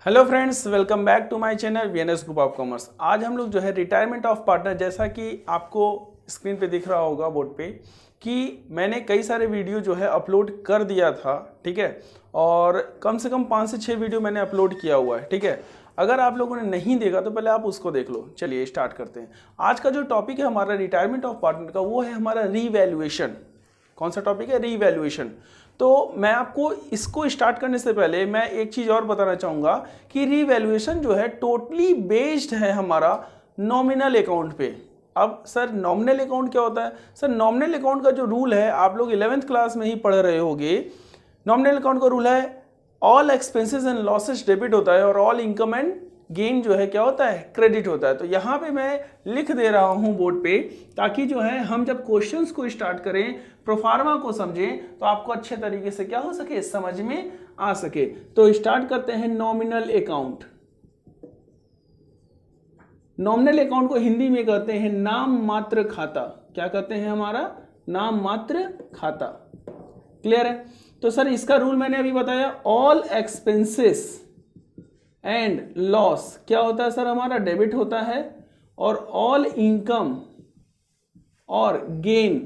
Hello friends, welcome back to my channel VNS group of commerce. आज हम लोग जो है रिटायरमेंट ऑफ पार्टनर, जैसा कि आपको स्क्रीन पे दिख रहा होगा बोर्ड पे कि मैंने कई सारे वीडियो जो है अपलोड कर दिया था, ठीक है। और कम से कम 5 से 6 वीडियो मैंने अपलोड किया हुआ है, ठीक है। अगर आप लोगों ने नहीं देखा तो पहले आप उसको देख लो। चलिए स्टार्ट करते हैं। आज का जो टॉपिक है हमारा रिटायरमेंट ऑफ पार्टनर का, वो है हमारा रीवैल्यूएशन। कौन सा टॉपिक है? रीवैल्यूएशन। तो मैं आपको इसको स्टार्ट करने से पहले मैं एक चीज़ और बताना चाहूँगा कि रीवैल्यूएशन जो है टोटली बेस्ड है हमारा नॉमिनल अकाउंट पे। अब सर नॉमिनल अकाउंट क्या होता है? सर नॉमिनल अकाउंट का जो रूल है, आप लोग 11th क्लास में ही पढ़ रहे होंगे। नॉमिनल अकाउंट का रूल है all expenses and losses debit होता है और ऑल इनकम एंड गेन जो है क्या होता है? क्रेडिट होता है। तो यहाँ पे मैं लिख दे रहा हूँ बोर्ड पे, ताकि जो है हम जब क्वेश्चंस को स्टार्ट करें, प्रोफार्मा को समझें, तो आपको अच्छे तरीके से क्या हो सके, समझ में आ सके। तो स्टार्ट करते हैं नॉमिनल अकाउंट। नॉमिनल अकाउंट को हिंदी में कहते हैं नाम मात्र खाता। क्या कहते हैं? हमारा नाम मात्र खाता। क्लियर है? तो सर इसका रूल मैंने अभी बताया, ऑल एक्सपेंसेस एंड लॉस क्या होता है सर? हमारा डेबिट होता है। और ऑल इनकम और गेन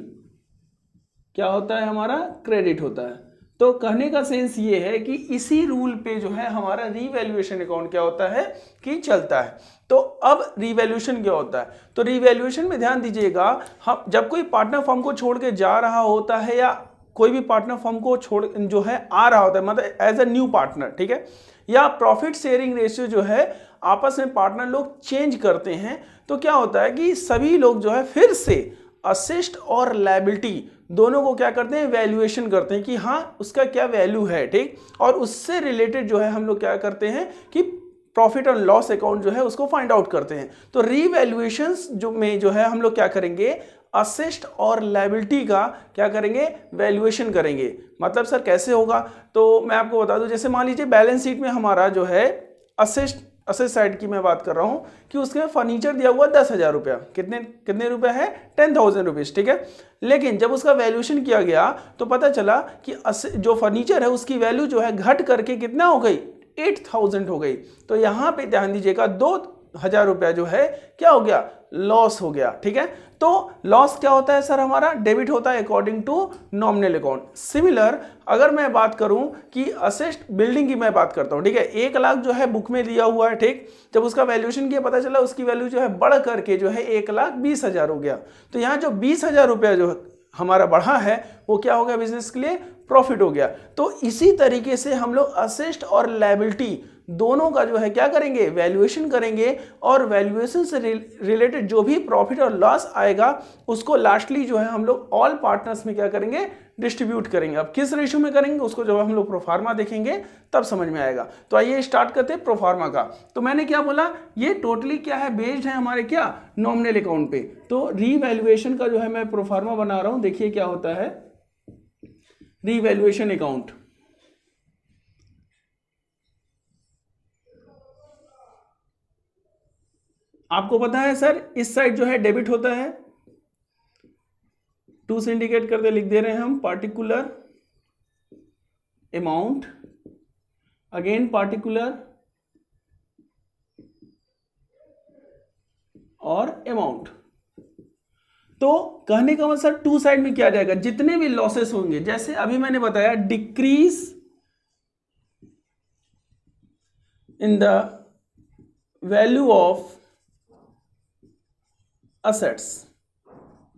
क्या होता है? हमारा क्रेडिट होता है। तो कहने का सेंस ये है कि इसी रूल पे जो है हमारा रीवैल्यूएशन अकाउंट क्या होता है कि चलता है। तो अब रीवैल्यूएशन क्या होता है? तो रीवैल्यूएशन में ध्यान दीजिएगा, हम जब कोई पार्टनर फर्म को छोड़ के जा रहा होता है या कोई भी पार्टनर फर्म को छोड़ जो है आ रहा होता है, मतलब एज अ न्यू पार्टनर, ठीक है, या प्रॉफिट शेयरिंग रेशियो जो है आपस में पार्टनर लोग चेंज करते हैं, तो क्या होता है कि सभी लोग जो है फिर से असेस्ट और लायबिलिटी दोनों को क्या करते हैं? वैल्यूएशन करते हैं कि हाँ उसका क्या वैल्यू है, ठीक। और उससे रिलेटेड जो है हम लोग क्या करते हैं कि प्रॉफिट और लॉस अकाउंट जो है उसको फाइंड आउट करते हैं। तो रीवैल्यूएशंस जो में जो है हम लोग क्या करेंगे? असेस्ट और लायबिलिटी का क्या करेंगे? वैल्यूएशन करेंगे। मतलब सर कैसे होगा? तो मैं आपको बता दूं, जैसे मान लीजिए बैलेंस शीट में हमारा जो है असेस्ट साइड की मैं बात कर रहा हूं कि उसके फर्नीचर दिया हुआ 10,000 रुपया। कितने कितने रुपए है? 10,000 रुपीज, ठीक है। लेकिन जब उसका वैल्यूएशन किया गया तो पता चला कि जो फर्नीचर है उसकी वैल्यू जो है घट करके कितना हो गई? 8,000 हो गई। तो यहां पे ध्यान दीजिएगा, 2,000 रुपया जो है क्या हो गया? लॉस हो गया, ठीक है। तो लॉस क्या होता है सर? हमारा डेबिट होता है according to nominal account. Similar अगर मैं बात करूं कि असेस्ट बिल्डिंग की मैं बात करता हूं, ठीक है, 1 लाख जो है बुक में दिया हुआ है, ठीक। जब उसका वैल्यूएशन किया पता चला उसकी वैल्यू जो है बढ़ करके जो है 1,20,000 हो गया। तो यहां जो 20,000 रुपया जो हमारा बढ़ा है वो क्या हो गया? बिजनेस के लिए प्रॉफिट हो गया। तो इसी तरीके से हम लोग असेस्ट और लायबिलिटी दोनों का जो है क्या करेंगे? वैल्यूएशन करेंगे। और वैल्यूएशन से रिलेटेड जो भी प्रॉफिट और लॉस आएगा उसको लास्टली जो है हम लोग ऑल पार्टनर्स में क्या करेंगे? डिस्ट्रीब्यूट करेंगे। अब किस रेशियो में करेंगे उसको जब हम लोग प्रोफार्मा देखेंगे तब समझ में आएगा। तो आइए स्टार्ट करते हैं प्रोफार्मा का। तो मैंने क्या बोला? ये टोटली क्या है? बेस्ड है हमारे क्या? नॉमिनल अकाउंट पे। तो रीवैल्यूएशन का जो है मैं प्रोफार्मा बना रहा हूं। देखिए क्या होता है रीवैल्यूएशन अकाउंट। आपको पता है सर इस साइड जो है डेबिट होता है, टू से इंडिकेट करते लिख दे रहे हैं हम, पार्टिकुलर अमाउंट, अगेन पार्टिकुलर और अमाउंट। तो कहने का मतलब सर टू साइड में क्या जाएगा? जितने भी लॉसेस होंगे, जैसे अभी मैंने बताया decrease in the value of assets,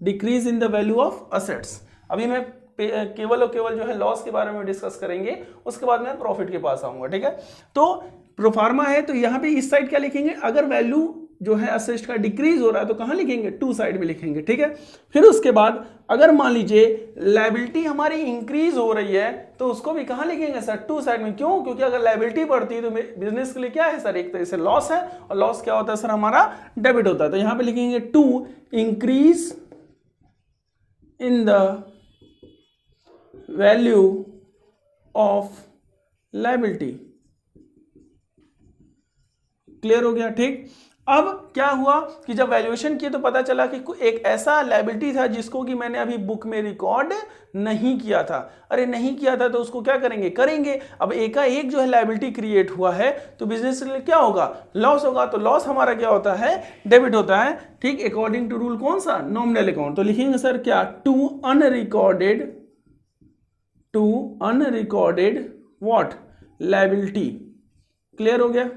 decrease in the value of assets. अभी मैं केवल और केवल जो है लॉस के बारे में डिस्कस करेंगे, उसके बाद मैं प्रॉफिट के पास आऊंगा, ठीक है। तो प्रोफार्मा है तो यहां पे इस साइड क्या लिखेंगे? अगर वैल्यू जो है असेट्स का डिक्रीज हो रहा है तो कहां लिखेंगे? टू साइड में लिखेंगे, ठीक है। फिर उसके बाद अगर मान लीजिए लायबिलिटी हमारी इंक्रीज हो रही है तो उसको भी कहां लिखेंगे सर? टू साइड में। क्यों? क्योंकि अगर लायबिलिटी बढ़ती है तो बिजनेस के लिए क्या है सर? एक तरह से लॉस है, और लॉस क्या होता है सर? हमारा डेबिट होता है। तो यहां पे लिखेंगे to increase in the value of liability. Clear हो गया, ठीक। अब क्या हुआ कि जब वैल्यूएशन किए तो पता चला कि एक ऐसा लायबिलिटी था जिसको कि मैंने अभी बुक में रिकॉर्ड नहीं किया था। अरे नहीं किया था तो उसको क्या करेंगे। अब एकाएक जो है लायबिलिटी क्रिएट हुआ है तो बिजनेस के लिए क्या होगा, लॉस होगा। तो लॉस हमारा क्या होता है, डेबिट होता है। ठीक, अकॉर्डिंग टू रूल कौन सा, नॉमिनल अकाउंट। तो लिखेंगे सर क्या, to unrecorded what, liability. Clear हो गया।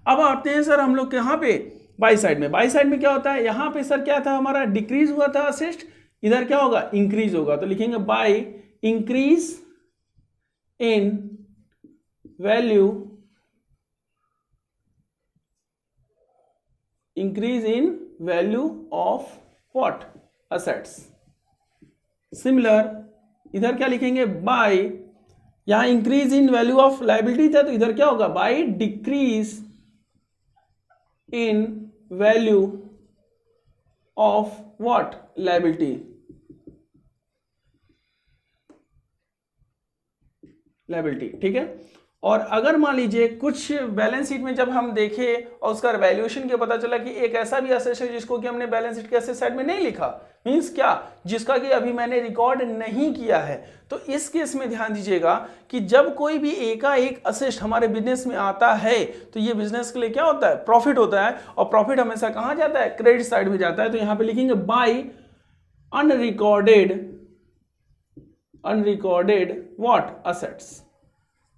अब आते हैं सर हम लोग यहाँ पे बाई साइड में। बाई साइड में क्या होता है, यहां पे सर क्या था हमारा, डिक्रीज हुआ था असिस्ट, इधर क्या होगा, इंक्रीज होगा। तो लिखेंगे by increase in value, increase in value of what, assets. Similar इधर क्या लिखेंगे, बाय, यहां increase in value of liability था तो इधर क्या होगा, by decrease in value of what, liability. ठीक है। और अगर मान लीजिए कुछ बैलेंस शीट में जब हम देखें और उसका वैल्यूएशन के पता चला कि एक ऐसा भी असेट है जिसको कि हमने बैलेंस शीट के असेट साइड में नहीं लिखा, मींस क्या, जिसका कि अभी मैंने रिकॉर्ड नहीं किया है, तो इस केस में ध्यान दीजिएगा कि जब कोई भी एकाएक असेट हमारे बिजनेस में आता है तो ये बिजनेस के लिए क्या होता है, प्रॉफिट होता है। और प्रॉफिट हमेशा कहां जाता है, क्रेडिट साइड में जाता है। तो यहां पे लिखेंगे by unrecorded what, assets.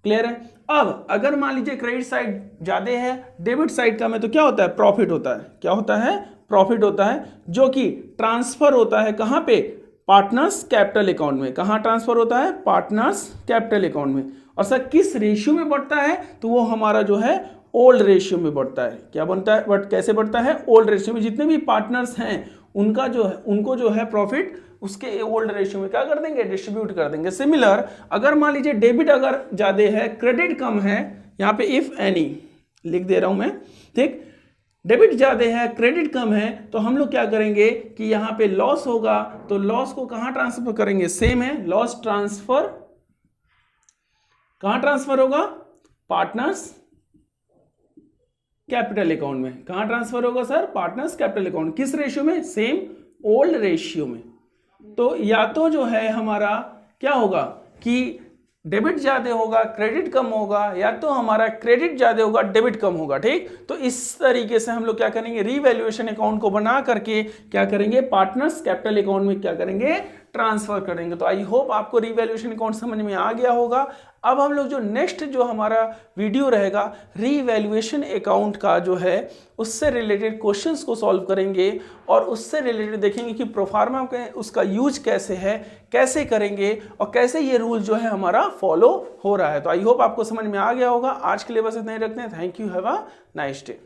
Clear है। अब अगर मान लीजिए क्रेडिट साइड ज्यादा है, डेबिट साइड का में तो क्या होता है, प्रॉफिट होता है। क्या होता है, प्रॉफिट होता है, जो कि ट्रांसफर होता है कहां पे, पार्टनर्स कैपिटल अकाउंट में। कहां ट्रांसफर होता है, पार्टनर्स कैपिटल अकाउंट में। और सर किस रेशियो में बढ़ता है, तो वो हमारा जो है ओल्ड रेशियो में बढ़ता है। क्या बनता है, बट कैसे बढ़ता है, ओल्ड रेशियो में। जितने भी पार्टनर्स हैं उनका जो है, उनको जो है प्रॉफिट उसके ओल्ड रेशियो में क्या कर देंगे, डिस्ट्रीब्यूट कर देंगे। सिमिलर अगर मान लीजिए डेबिट अगर ज्यादा है, क्रेडिट कम है, यहाँ पे इफ एनी लिख दे रहा हूं मैं, ठीक, डेबिट ज्यादा है, क्रेडिट कम है, तो हम लोग क्या करेंगे कि यहाँ पे लॉस होगा, तो लॉस को कहां ट्रांसफर करेंगे, सेम है, लॉस ट्रांसफर कहां ट्रांसफर होगा, पार्टनर्स कैपिटल अकाउंट में। कहां ट्रांसफर होगा सर, पार्टनर्स कैपिटल अकाउंट। किस रेशियो में, सेम ओल्ड रेशियो में। तो या तो जो है हमारा क्या होगा कि डेबिट ज्यादा होगा, क्रेडिट कम होगा, या तो हमारा क्रेडिट ज्यादा होगा, डेबिट कम होगा। ठीक, तो इस तरीके से हम लोग क्या करेंगे, रीवैल्यूएशन अकाउंट को बना करके क्या करेंगे, पार्टनर्स कैपिटल अकाउंट में क्या करेंगे, ट्रांसफर करेंगे। तो आई होप आपको रीवैल्यूएशन अकाउंट समझ में आ गया होगा। अब हम लोग जो नेक्स्ट जो हमारा वीडियो रहेगा रीवैल्यूएशन अकाउंट का जो है उससे रिलेटेड क्वेश्चंस को सॉल्व करेंगे और उससे रिलेटेड देखेंगे कि प्रोफार्मा के उसका यूज कैसे है, कैसे करेंगे और कैसे ये रूल जो है हमारा फॉलो हो रहा है। तो आई होप आपको समझ में आ गया होगा। आज के लिए बस इतना ही रखते हैं। Thank you, have a nice day.